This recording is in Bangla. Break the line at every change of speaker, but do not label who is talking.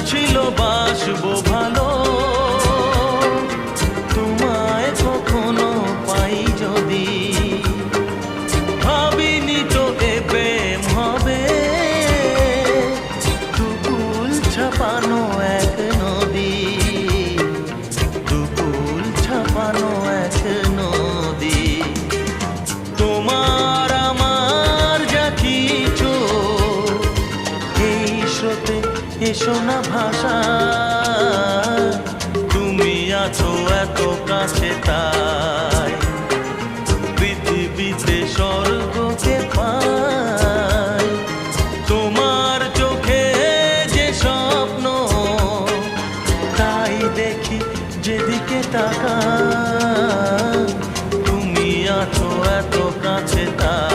ছিল বাসবো ভালো, তোমায় কখনো পাই যদি। ভাবিনি তো এ প্রেম হবে, দুকুল ছাপানো এক নদী, দুকুল ছাপানো এক নদী। তোমার আমার যা কিছু এই স্রোতে এসো না ভাষা, তুমি আছো এত কাছে তাই পৃথিবীতে স্বর্গকে পাই। তোমার চোখে যে স্বপ্ন তাই দেখি যেদিকে তাকাই, তুমি আছো এত কাছে তাই।